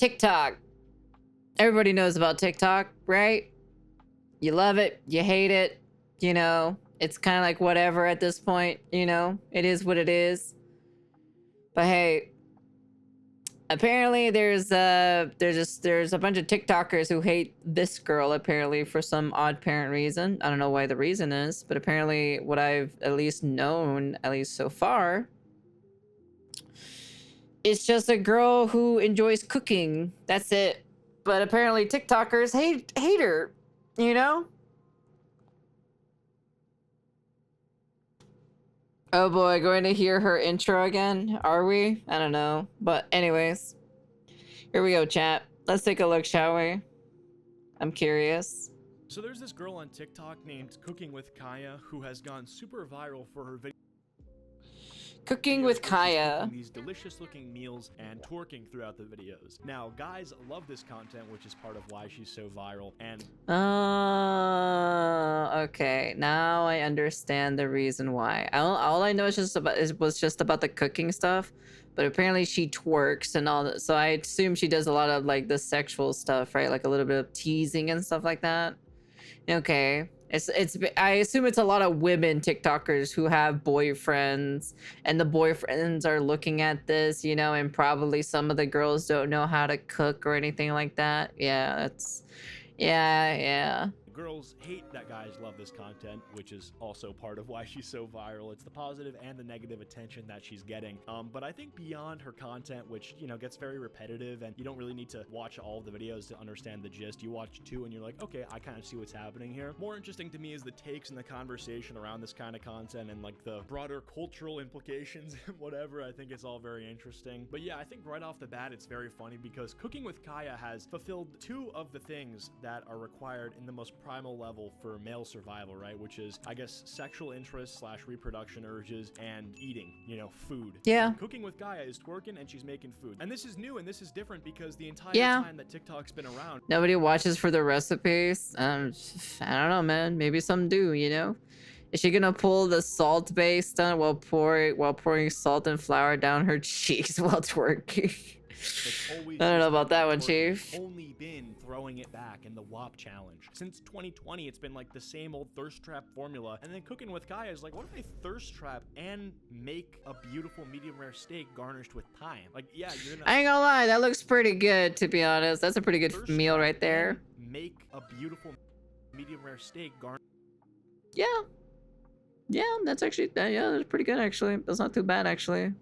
TikTok. Everybody knows about TikTok, right? You love it, you hate it, you know. It's kind of like whatever at this point, you know. It is what it is. But hey, apparently there's a bunch of TikTokers who hate this girl apparently for some odd apparent reason. I don't know why the reason is, but apparently what I've at least known, at least so far, it's just a girl who enjoys cooking. That's it. But apparently TikTokers hate her, you know? Oh boy, going to hear her intro again? Are we? I don't know. But anyways, here we go, chat. Let's take a look, shall we? I'm curious. So there's this girl on TikTok named Cooking with Kaya who has gone super viral for her video. Cooking with Kaya. These delicious looking meals and twerking throughout the videos. Now, guys love this content, which is part of why she's so viral. And okay. Now I understand the reason why. All I know is was just about the cooking stuff, but apparently she twerks and all that. So I assume she does a lot of like the sexual stuff, right? Like a little bit of teasing and stuff like that. Okay. I assume it's a lot of women TikTokers who have boyfriends, and the boyfriends are looking at this, you know, and probably some of the girls don't know how to cook or anything like that. Yeah, that's, yeah. girls hate that guys love this content, which is also part of why she's so viral. It's the positive and the negative attention that she's getting. But I think beyond her content, which, you know, gets very repetitive and you don't really need to watch all of the videos to understand the gist. You watch two and you're like, okay, I kind of see what's happening here. More interesting to me is the takes and the conversation around this kind of content and like the broader cultural implications and whatever. I think it's all very interesting. But yeah, I think right off the bat, it's very funny because Cooking with Kaya has fulfilled two of the things that are required in the most primal level for male survival, right? Which is, I guess, sexual interest / reproduction urges and eating, you know, food. Yeah. And Cooking with Kaya is twerking and she's making food. And this is new and this is different because the entire time that TikTok's been around, nobody watches for the recipes. I don't know, man. Maybe some do, you know? Is she gonna pull the salt base stunt while pouring salt and flour down her cheeks while twerking? I don't know about that one, Chief. Only been throwing it back in the WAP challenge. Since 2020, it's been like the same old thirst trap formula. And then Cooking with Kaya is like, what if I thirst trap and make a beautiful medium rare steak garnished with thyme? Like, yeah, you're gonna... I ain't gonna lie, that looks pretty good, to be honest. That's a pretty good meal right there. Make a beautiful medium rare steak garnished. Yeah, that's actually, yeah, that's pretty good, actually. That's not too bad, actually.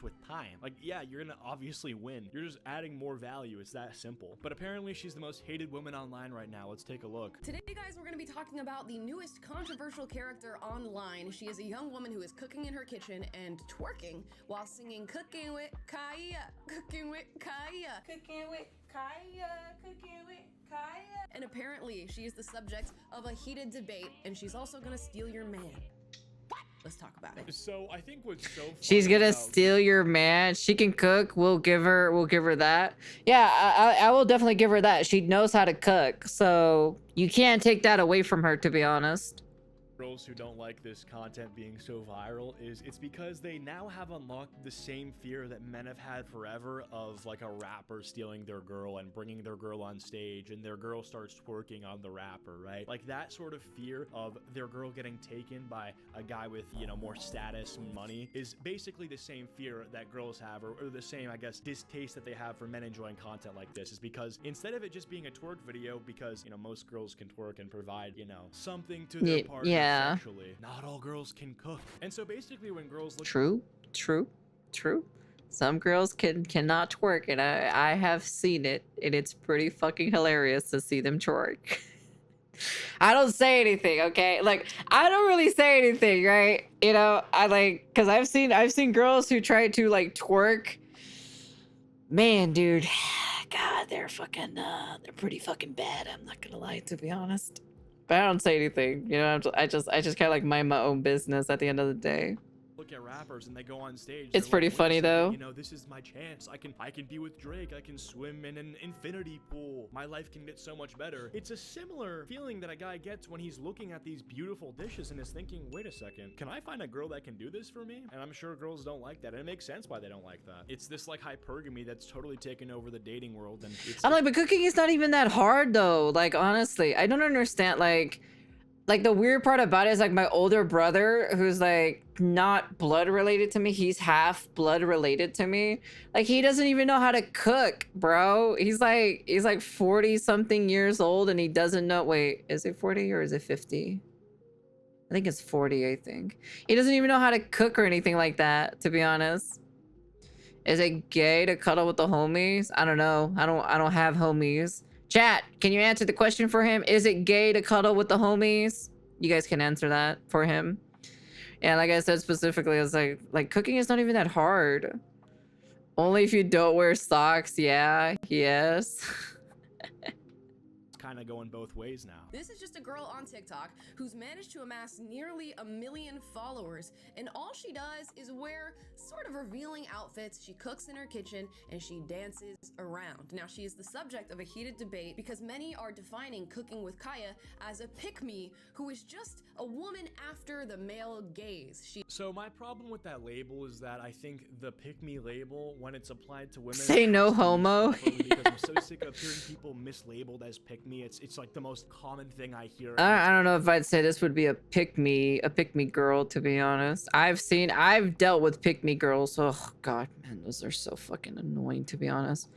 With time. Like, yeah, you're gonna obviously win. You're just adding more value. It's that simple. But apparently she's the most hated woman online right now. Let's take a look. Today, guys, we're gonna be talking about the newest controversial character online. She is a young woman who is cooking in her kitchen and twerking while singing Cooking with Kaya, Cooking with Kaya, Cooking with Kaya, Cooking with Kaya. And apparently she is the subject of a heated debate, and she's also gonna steal your man. Let's talk about it. So I think what's so funny, she's gonna steal your man. She can cook. We'll give her that. Yeah, I will definitely give her that. She knows how to cook, so you can't take that away from her, to be honest. Girls who don't like this content being so viral is it's because they now have unlocked the same fear that men have had forever of like a rapper stealing their girl and bringing their girl on stage and their girl starts twerking on the rapper, right? Like that sort of fear of their girl getting taken by a guy with, you know, more status and money is basically the same fear that girls have, or the same, I guess, distaste that they have for men enjoying content like this, is because instead of it just being a twerk video, because, you know, most girls can twerk and provide, you know, something to their partner. Yeah. Sexually, not all girls can cook. And so basically when girls look... True. Some girls cannot twerk, and I have seen it, and it's pretty fucking hilarious to see them twerk. I don't say anything, okay? Like, I don't really say anything, right? You know, I like, because I've seen girls who try to like twerk. Man, dude, God, they're pretty fucking bad. I'm not gonna lie, to be honest. But I don't say anything, you know. I just kind of like mind my own business at the end of the day. Look look at rappers and they go on stage. It's they're pretty like, "Wait a funny, second, though. You know, this is my chance. I can be with Drake. I can swim in an infinity pool. My life can get so much better." It's a similar feeling that a guy gets when he's looking at these beautiful dishes and is thinking, wait a second, can I find a girl that can do this for me? And I'm sure girls don't like that. And it makes sense why they don't like that. It's this like hypergamy that's totally taken over the dating world. And I'm like, but cooking is not even that hard though. Like, honestly, I don't understand. Like the weird part about it is like my older brother, who's like not blood related to me, he's half blood related to me. Like he doesn't even know how to cook, bro. He's like 40 something years old and he doesn't know. Wait, is it 40 or is it 50? I think it's 40, I think. He doesn't even know how to cook or anything like that, to be honest. Is it gay to cuddle with the homies? I don't know. I don't have homies. Chat, can you answer the question for him? Is it gay to cuddle with the homies? You guys can answer that for him. Yeah, like I said specifically, it's like cooking is not even that hard. Only if you don't wear socks. Yeah, yes. kind of going both ways now. This is just a girl on TikTok who's managed to amass nearly 1 million followers, and all she does is wear sort of revealing outfits. She cooks in her kitchen and she dances around. Now, she is the subject of a heated debate because many are defining Cooking with Kaya as a pick-me who is just a woman after the male gaze. So my problem with that label is that I think the pick-me label, when it's applied to women, Say no homo. because I'm so sick of hearing people mislabeled as pick-me. It's like the most common thing I hear. I don't know if I'd say this would be a pick-me girl, to be honest. I've dealt with pick-me girls. Oh god, man, those are so fucking annoying, to be honest.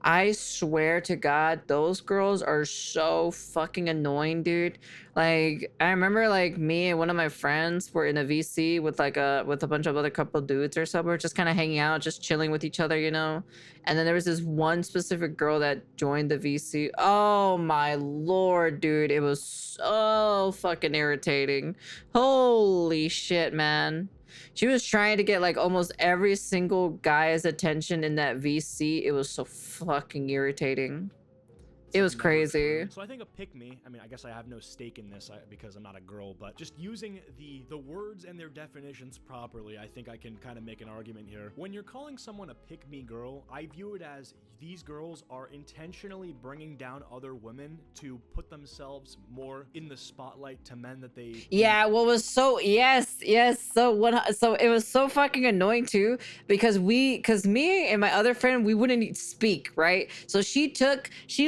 I swear to God, those girls are so fucking annoying, dude. Like, I remember like me and one of my friends were in a VC with with a bunch of other couple dudes or so. We were just kind of hanging out, just chilling with each other, you know? And then there was this one specific girl that joined the VC. Oh my lord, dude. It was so fucking irritating. Holy shit, man. She was trying to get like almost every single guy's attention in that VC. It was so fucking irritating. It was crazy. So I think a pick-me, I mean, I guess I have no stake in this because I'm not a girl, but just using the words and their definitions properly, I think I can kind of make an argument here. When you're calling someone a pick-me girl, I view it as these girls are intentionally bringing down other women to put themselves more in the spotlight to men that they... Yeah, what was so... Yes. So it was so fucking annoying too, because me and my other friend, we wouldn't speak, right? So she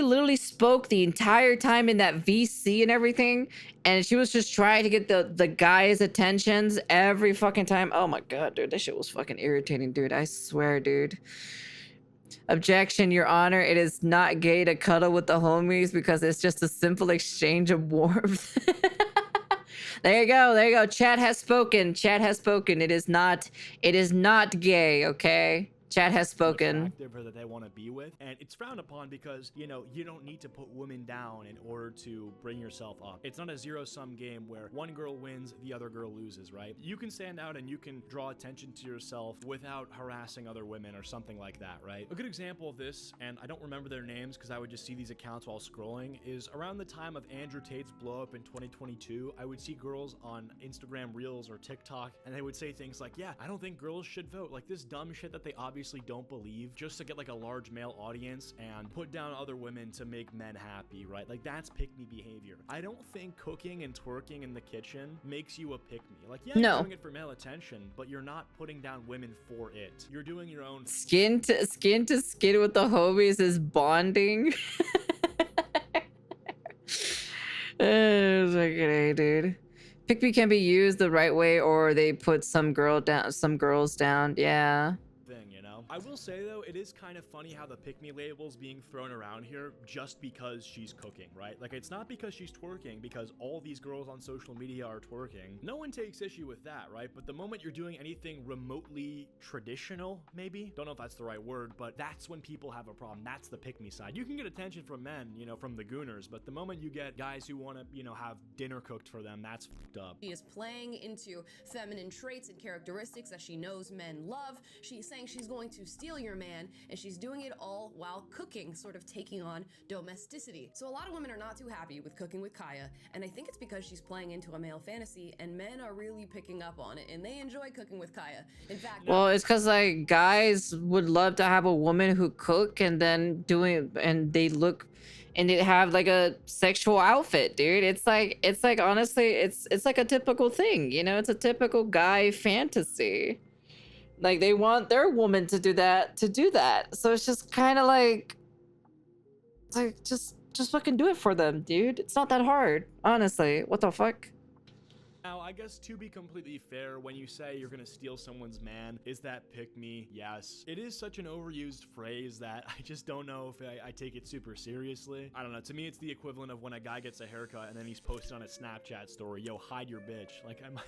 literally spoke the entire time in that VC and everything, and she was just trying to get the guys' attentions every fucking time. Oh my god, dude, that shit was fucking irritating, dude. I swear, dude. Objection, Your Honor. It is not gay to cuddle with the homies because it's just a simple exchange of warmth. There you go. Chat has spoken. It is not gay, okay? Chat has spoken. That they want to be with, and it's frowned upon because, you know, you don't need to put women down in order to bring yourself up. It's not a zero-sum game where one girl wins, the other girl loses, right? You can stand out and you can draw attention to yourself without harassing other women or something like that, right? A good example of this, and I don't remember their names because I would just see these accounts while scrolling, is around the time of Andrew Tate's blow up in 2022, I would see girls on Instagram Reels or TikTok, and they would say things like, yeah, I don't think girls should vote. Like this dumb shit that they obviously don't believe just to get like a large male audience and put down other women to make men happy, right? Like that's pick-me behavior. I don't think cooking and twerking in the kitchen makes you a pick-me. Like, yeah, no. You're doing it for male attention, but you're not putting down women for it. You're doing your own skin to skin with the homies is bonding. It's like, hey, dude. Pick-me can be used the right way, or they put some girls down. Yeah. thing, you know? I will say though, it is kind of funny how the pick-me label's being thrown around here just because she's cooking, right? Like it's not because she's twerking, because all these girls on social media are twerking. No one takes issue with that, right? But the moment you're doing anything remotely traditional, maybe, don't know if that's the right word, but that's when people have a problem. That's the pick-me side. You can get attention from men, you know, from the gooners, but the moment you get guys who want to, you know, have dinner cooked for them, that's fucked up. She is playing into feminine traits and characteristics that she knows men love. She's saying she's going to to steal your man, and she's doing it all while cooking, sort of taking on domesticity. So a lot of women are not too happy with Cooking with Kaya, and I think it's because she's playing into a male fantasy, and men are really picking up on it, and they enjoy Cooking with Kaya. In fact, Well, it's because like guys would love to have a woman who cook and then they have like a sexual outfit, dude. It's like honestly, it's like a typical thing, you know. It's a typical guy fantasy. Like they want their woman to do that. So it's just kind of like, it's like just fucking do it for them, dude. It's not that hard, honestly. What the fuck? Now, I guess to be completely fair, when you say you're gonna steal someone's man, is that pick me? Yes. It is such an overused phrase that I just don't know if I take it super seriously. I don't know. To me, it's the equivalent of when a guy gets a haircut and then he's posted on a Snapchat story, yo, hide your bitch. Like, am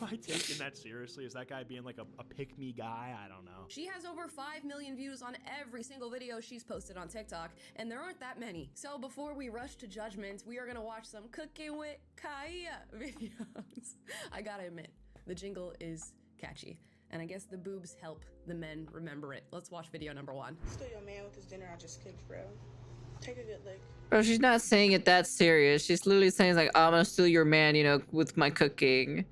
I taking that seriously? Is that guy being like a pick me guy? I don't know. she has over 5 million views on every single video she's posted on TikTok, and there aren't that many. So before we rush to judgment, we are gonna watch some Cooking with Kaya videos. I gotta admit, the jingle is catchy, and I guess the boobs help the men remember it. Let's watch video number 1. Steal your man with this dinner I just cooked, bro. Take a good look. Bro, she's not saying it that serious. She's literally saying like, I'm gonna steal your man, you know, with my cooking.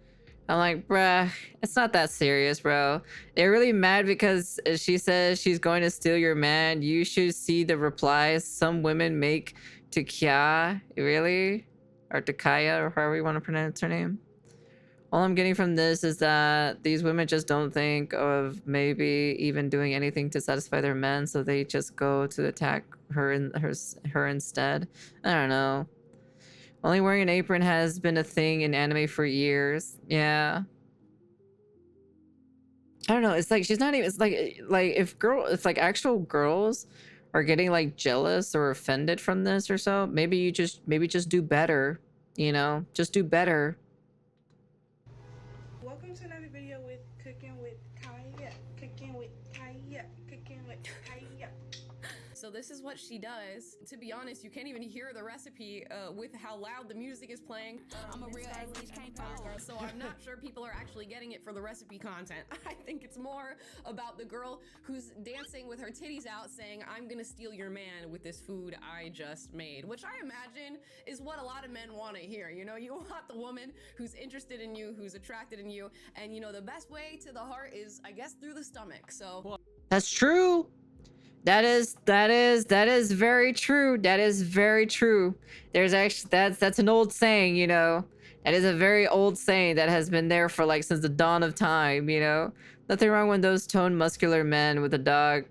I'm like, bruh, it's not that serious, bro. They're really mad because she says she's going to steal your man. You should see the replies some women make to Kya, really? Or to Kaya, or however you want to pronounce her name. All I'm getting from this is that these women just don't think of maybe even doing anything to satisfy their men, so they just go to attack her instead. I don't know. Only wearing an apron has been a thing in anime for years. Yeah. I don't know. It's like she's not even. It's like if like actual girls are getting like jealous or offended from this or so, maybe just do better. You know, just do better. Welcome to another video with Cooking with Kaya. Cooking with Kaya. Cooking with Kaya. So this is what she does. To be honest, you can't even hear the recipe with how loud the music is playing. I'm a real ass can't fall, so I'm not sure people are actually getting it for the recipe content. I think it's more about the girl who's dancing with her titties out saying, I'm gonna steal your man with this food I just made, which I imagine is what a lot of men want to hear. You know, you want the woman who's interested in you, who's attracted in you, and you know, the best way to the heart is, I guess, through the stomach. So That's true. That is very true. That is very true. There's actually that's an old saying, you know. That is a very old saying that has been there for like since the dawn of time, you know. Nothing wrong when those toned, muscular men with a dog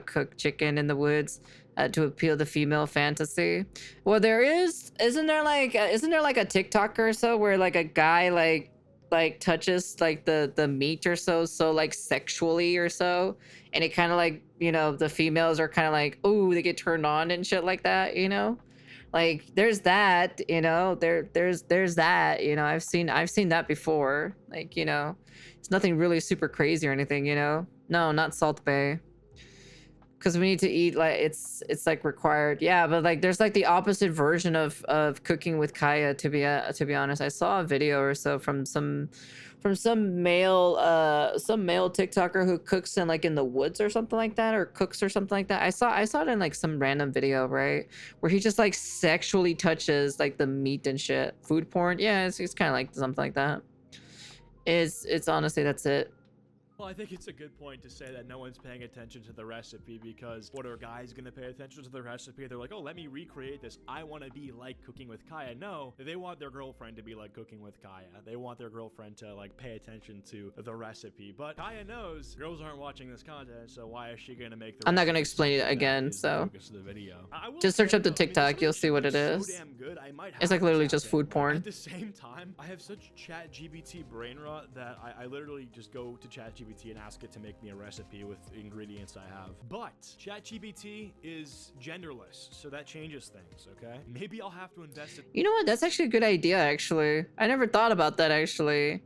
cook chicken in the woods to appeal to female fantasy. Well, isn't there like a TikToker or so where like a guy like touches like the meat or so like sexually or so, and it kind of like, you know, the females are kind of like, oh, they get turned on and shit like that, you know. Like there's that, you know, there's that, you know. I've seen that before. Like, you know, it's nothing really super crazy or anything, you know. No, not Salt Bay, because we need to eat, like it's like required. Yeah, but like there's like the opposite version of Cooking with Kaya, to be honest. I saw a video or so from some male TikToker who cooks in like in the woods or something like that, or cooks or something like that. I saw it in like some random video, right, where he just like sexually touches like the meat and shit. Food porn. Yeah, it's kind of like something like that. It's honestly, that's it. Well, I think it's a good point to say that no one's paying attention to the recipe, because what are guys going to pay attention to the recipe? They're like, oh, let me recreate this. I want to be like Cooking with Kaya. No, they want their girlfriend to be like Cooking with Kaya. They want their girlfriend to like pay attention to the recipe. But Kaya knows girls aren't watching this content, so why is she going to make the I'm not going to explain it again, so the video. just search up the TikTok, you'll see what it is. So damn good, I might It's like literally just food porn. At the same time, I have such ChatGPT brain rot that I literally just go to ChatGPT and ask it to make me a recipe with ingredients I have. But ChatGPT is genderless, so that changes things, okay? Maybe I'll have to invest in— You know what? That's actually a good idea, actually. I never thought about that, actually.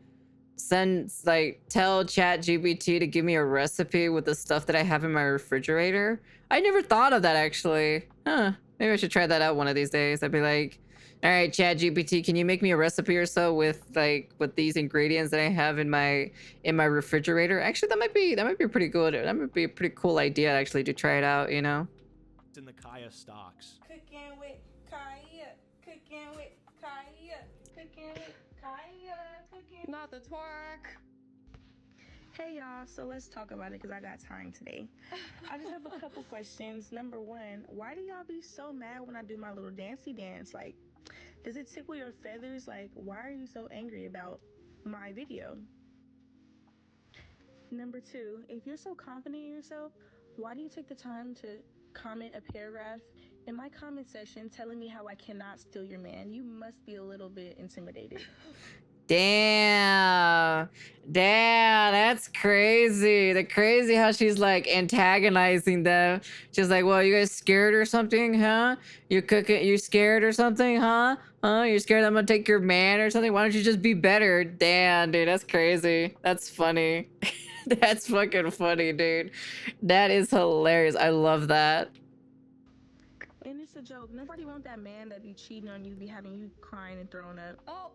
Tell ChatGPT to give me a recipe with the stuff that I have in my refrigerator. I never thought of that, actually. Huh. Maybe I should try that out one of these days. I'd be like, All right, Chat GPT, can you make me a recipe or so with these ingredients that I have in my refrigerator? Actually, that might be pretty good. That might be a pretty cool idea actually to try it out. You know. In the Kaya stocks. Cooking with Kaya. Cooking with Kaya. Cooking with Kaya. Cooking. Not the twerk. Hey y'all, so let's talk about it because I got time today. I just have a couple questions. Number one, why do y'all be so mad when I do my little dancey dance? Like, does it tickle your feathers? Like, why are you so angry about my video? Number two, if you're so confident in yourself, why do you take the time to comment a paragraph in my comment section telling me how I cannot steal your man? You must be a little bit intimidated. Damn, that's crazy. The crazy how she's like antagonizing them. She's like, "Well, you guys scared or something, huh? You scared or something, huh? Huh? You're scared I'm gonna take your man or something? Why don't you just be better?" Damn, dude, that's crazy. That's funny. That's fucking funny, dude. That is hilarious. I love that. And it's a joke. Nobody want that man that be cheating on you, be having you crying and throwing up. Oh.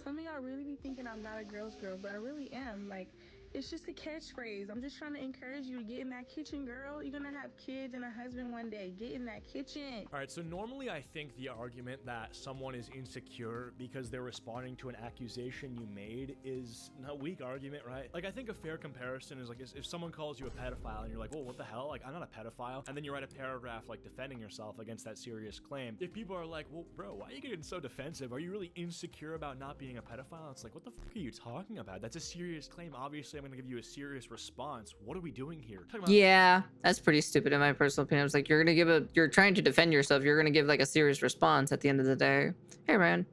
Some of y'all really be thinking I'm not a girl's girl, but I really am. Like, it's just a catchphrase. I'm just trying to encourage you to get in that kitchen, girl. You're gonna have kids and a husband one day. Get in that kitchen. All right, so normally I think the argument that someone is insecure because they're responding to an accusation you made is a weak argument, right? Like, I think a fair comparison is like if someone calls you a pedophile and you're like, well, what the hell? Like, I'm not a pedophile. And then you write a paragraph like defending yourself against that serious claim. If people are like, well, bro, why are you getting so defensive? Are you really insecure about not being a pedophile? It's like, what the fuck are you talking about? That's a serious claim. Obviously, I'm gonna give you a serious response. What are we doing here? Yeah, that's pretty stupid in my personal opinion. I was like, you're trying to defend yourself. You're gonna give like a serious response at the end of the day. Hey, man.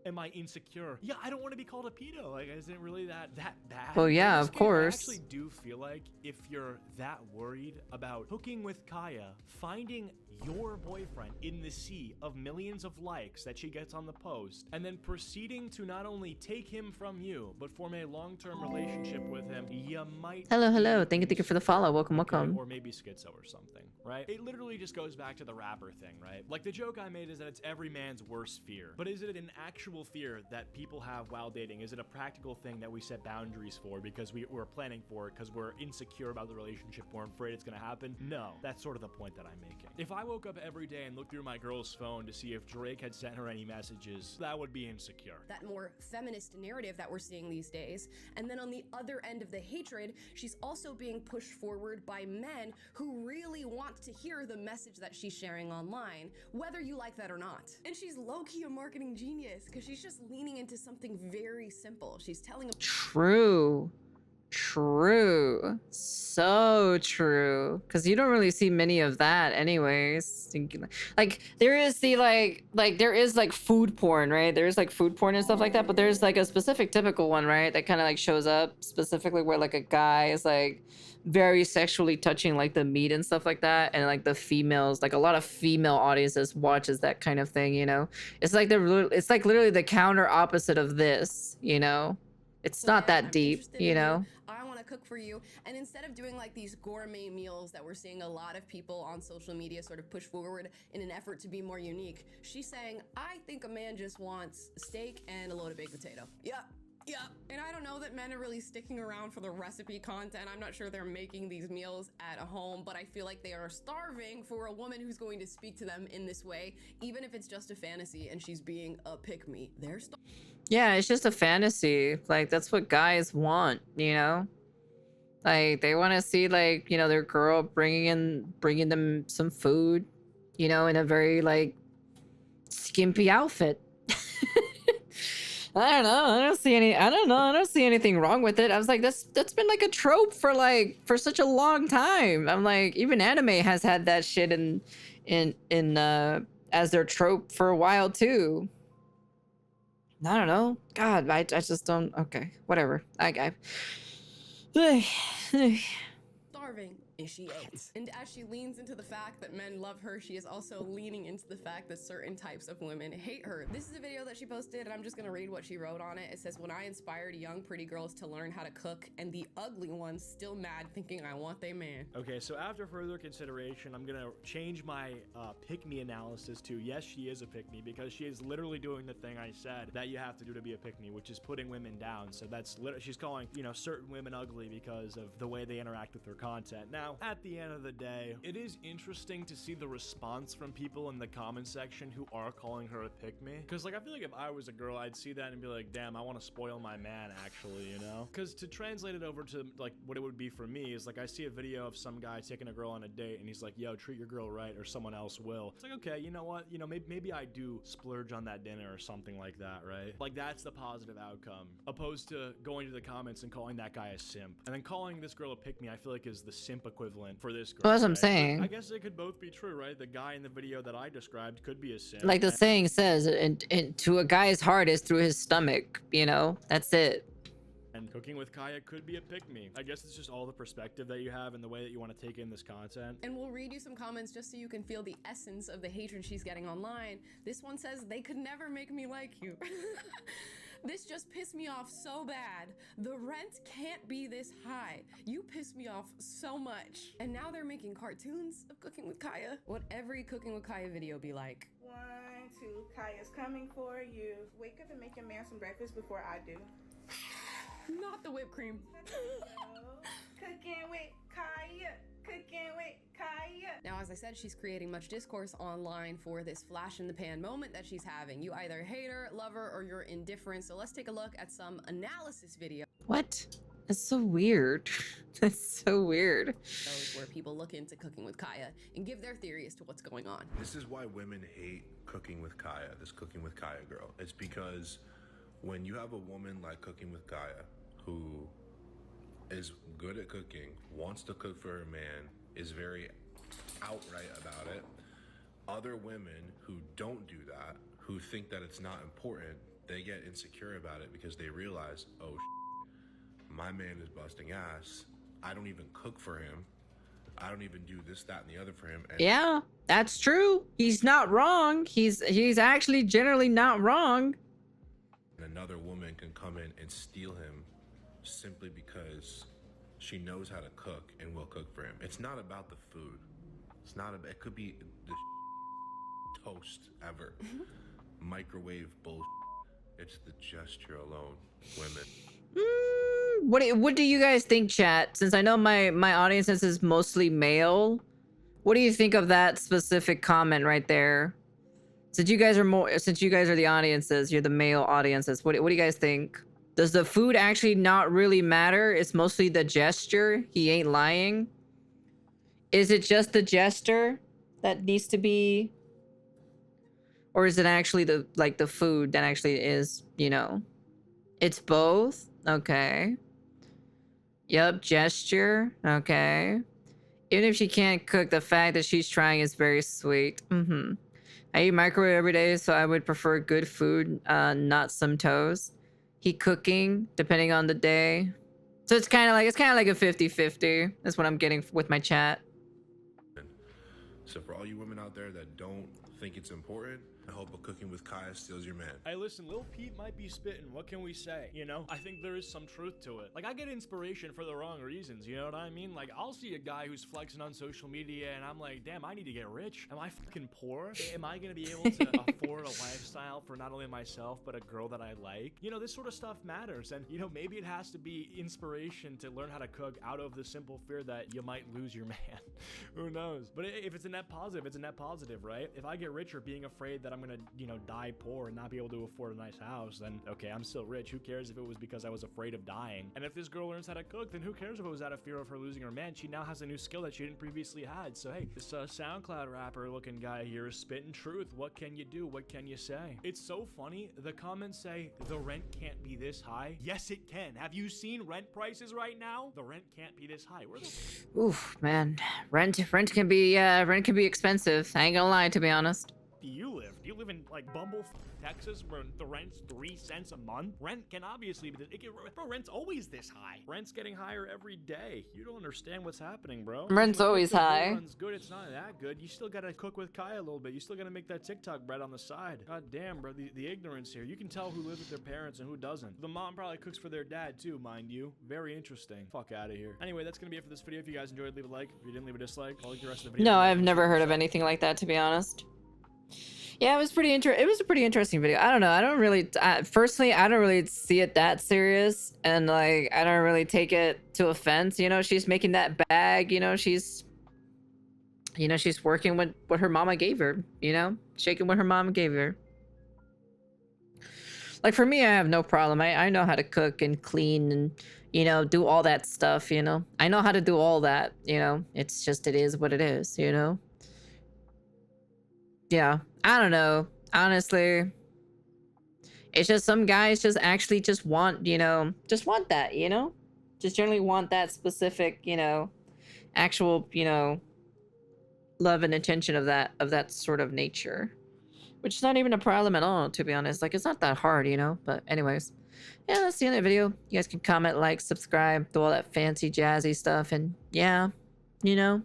Am I insecure? Yeah, I don't want to be called a pedo. Like, isn't really that bad? Well, yeah, of I course. actually do feel like if you're that worried about hooking with Kaya, finding your boyfriend in the sea of millions of likes that she gets on the post, and then proceeding to not only take him from you, but form a long-term relationship with him, you might... Hello. Thank you for the follow. Welcome. Or maybe schizo or something, right? It literally just goes back to the rapper thing, right? Like, the joke I made is that it's every man's worst fear. But is it an actual fear that people have while dating? Is it a practical thing that we set boundaries for because we're planning for it, because we're insecure about the relationship, we're afraid it's gonna happen? No, that's sort of the point that I'm making. If I woke up every day and looked through my girl's phone to see if Drake had sent her any messages, that would be insecure. That more feminist narrative that we're seeing these days. And then on the other end of the hatred, she's also being pushed forward by men who really want to hear the message that she's sharing online, whether you like that or not. And she's low-key a marketing genius because she's just leaning into something very simple. She's telling a True. So true. Because you don't really see many of that anyways. Like, there is there is like food porn, right? There's like food porn and stuff like that, but there's like a specific typical one, right? That kind of like shows up specifically where like a guy is like very sexually touching like the meat and stuff like that, and like the females, like a lot of female audiences watches that kind of thing, you know? It's like literally the counter opposite of this, you know? It's not that deep, you know? I want to cook for you. And instead of doing like these gourmet meals that we're seeing a lot of people on social media sort of push forward in an effort to be more unique, she's saying, I think a man just wants steak and a load of baked potato. Yeah. And I don't know that men are really sticking around for the recipe content. I'm not sure they're making these meals at home, but I feel like they are starving for a woman who's going to speak to them in this way, even if it's just a fantasy and she's being a pick-me. They're starving. Yeah, it's just a fantasy. Like, that's what guys want, you know? Like, they want to see, like, you know, their girl bringing them some food, you know, in a very, like, skimpy outfit. I don't know. I don't see anything wrong with it. I was like, that's been like a trope for such a long time. I'm like, even anime has had that shit in as their trope for a while too. I don't know. God, I just don't. Okay, whatever. starving, and she ate. And as she leans into the fact that men love her, she is also leaning into the fact that certain types of women hate her. This is a video that she posted, and I'm just gonna read what she wrote on it. It says, when I inspired young pretty girls to learn how to cook, and the ugly ones still mad thinking I want they man. Okay, so after further consideration, I'm gonna change my pick-me analysis to yes, she is a pick-me, because she is literally doing the thing I said that you have to do to be a pick-me, which is putting women down. So that's she's calling, you know, certain women ugly because of the way they interact with her content. Now, at the end of the day, it is interesting to see the response from people in the comment section who are calling her a pick-me, because like I feel like if I was a girl, I'd see that and be like, damn, I want to spoil my man, actually, you know? Because to translate it over to like what it would be for me is like I see a video of some guy taking a girl on a date and he's like, yo, treat your girl right or someone else will. It's like, okay, you know what, you know, maybe I do splurge on that dinner or something like that, right? Like that's the positive outcome, opposed to going to the comments and calling that guy a simp, and then calling this girl a pick-me, I feel like is the simp equivalent for this girl. Well, that's what I'm right? saying. I guess it could both be true, right? The guy in the video that I described could be a simp. Like the saying says, and to a guy's heart is through his stomach, you know? That's it. And cooking with Kaya could be a pick-me. I guess it's just all the perspective that you have and the way that you want to take in this content. And we'll read you some comments just so you can feel the essence of the hatred she's getting online. This one says, they could never make me like you. This just pissed me off so bad. The rent can't be this high. You piss me off so much. And now they're making cartoons of Cooking with Kaya. What every Cooking with Kaya video be like. 1, 2, Kaya's coming for you. Wake up and make your man some breakfast before I do. Not the whipped cream. Cooking with Kaya. Cooking with Kaya. Now, as I said, she's creating much discourse online for this flash in the pan moment that she's having. You either hate her, love her, or you're indifferent. So let's take a look at some analysis videos What? That's so weird. That's so weird. where people look into Cooking with Kaya and give their theory as to what's going on. This is why women hate Cooking with Kaya, this Cooking with Kaya girl. It's because when you have a woman like Cooking with Kaya who is good at cooking, wants to cook for her man, is very outright about it, other women who don't do that, who think that it's not important, they get insecure about it because they realize, oh, my man is busting ass. I don't even cook for him. I don't even do this, that, and the other for him. And Yeah, that's true. He's not wrong. He's actually generally not wrong. another woman can come in and steal him simply because she knows how to cook and will cook for him. It's not about the food. It's not about, it could be the toast ever. Microwave bullshit. It's the gesture alone, women. What do you guys think, chat? Since I know my audience is mostly male, what do you think of that specific comment right there? Since you guys are the audiences, you're the male audiences. What do you guys think? Does the food actually not really matter? It's mostly the gesture. He ain't lying. Is it just the gesture that needs to be, or is it actually the food that actually is, you know? It's both. Okay. Yep, gesture. Okay. Even if she can't cook, the fact that she's trying is very sweet. I eat microwave every day, so I would prefer good food, not some toast. He cooking, depending on the day. So it's kind of like a 50-50. That's what I'm getting with my chat. So for all you women out there that don't think it's important, I hope a Cooking with Kaya steals your man. Hey, listen, Lil Pete might be spitting. What can we say? You know, I think there is some truth to it. Like, I get inspiration for the wrong reasons. You know what I mean? Like, I'll see a guy who's flexing on social media and I'm like, damn, I need to get rich. Am I fucking poor? Am I gonna be able to afford a lifestyle for not only myself, but a girl that I like? You know, this sort of stuff matters. And, you know, maybe it has to be inspiration to learn how to cook out of the simple fear that you might lose your man. Who knows? But if it's a net positive, it's a net positive, right? If I get richer being afraid that I'm gonna, you know, die poor and not be able to afford a nice house, then okay, I'm still rich. Who cares if it was because I was afraid of dying? And if this girl learns how to cook, then who cares if it was out of fear of her losing her man? She now has a new skill that she didn't previously had. So hey, this SoundCloud rapper looking guy here is spitting truth. What can you do? What can you say? It's so funny. The comments say the rent can't be this high. Yes, it can. Have you seen rent prices right now? The rent can't be this high. Where the Oof, man, rent can be expensive. I ain't gonna lie, to be honest. do you live? Do you you live in like Bumble, Texas, where the rent's 3 cents a month. Rent can obviously be bro, rent's always this high. Rent's getting higher every day. You don't understand what's happening, bro. Rent's always high. Run's good. It's not that good. You still gotta cook with Kaya a little bit. You still gotta make that TikTok bread on the side. God damn, bro, the ignorance here. You can tell who lives with their parents and who doesn't. The mom probably cooks for their dad too, mind you. Very interesting. Fuck out of here. Anyway, that's gonna be it for this video. If you guys enjoyed, leave a like. If you didn't, leave a dislike. I'll link the rest of the video. No, I've never heard of anything like that, to be honest. Yeah, it was it was a pretty interesting video. I don't know. I don't really, personally, I don't really see it that serious. And like, I don't really take it to offense. You know, she's making that bag, you know, she's working with what her mama gave her, you know, shaking what her mama gave her. Like for me, I have no problem. I know how to cook and clean and, you know, do all that stuff, you know. I know how to do all that, you know. It's just, it is what it is, you know. Yeah, I don't know. Honestly, it's just some guys just actually just want, you know, just want that, you know? Just generally want that specific, you know, actual, you know, love and attention of that sort of nature. Which is not even a problem at all, to be honest. Like, it's not that hard, you know? But anyways, yeah, that's the end of the video. You guys can comment, like, subscribe, do all that fancy, jazzy stuff. And yeah, you know,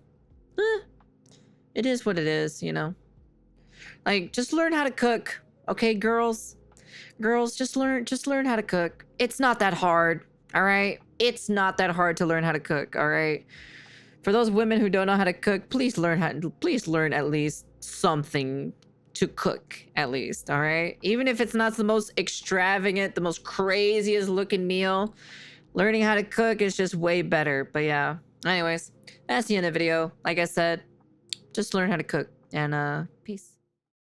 it is what it is, you know? Like, just learn how to cook, okay, girls? Girls, just learn how to cook. It's not that hard, all right? It's not that hard to learn how to cook, all right? For those women who don't know how to cook, please learn at least something to cook, at least, all right? Even if it's not the most extravagant, the most craziest looking meal, learning how to cook is just way better. But yeah, anyways, that's the end of the video. Like I said, just learn how to cook, and peace.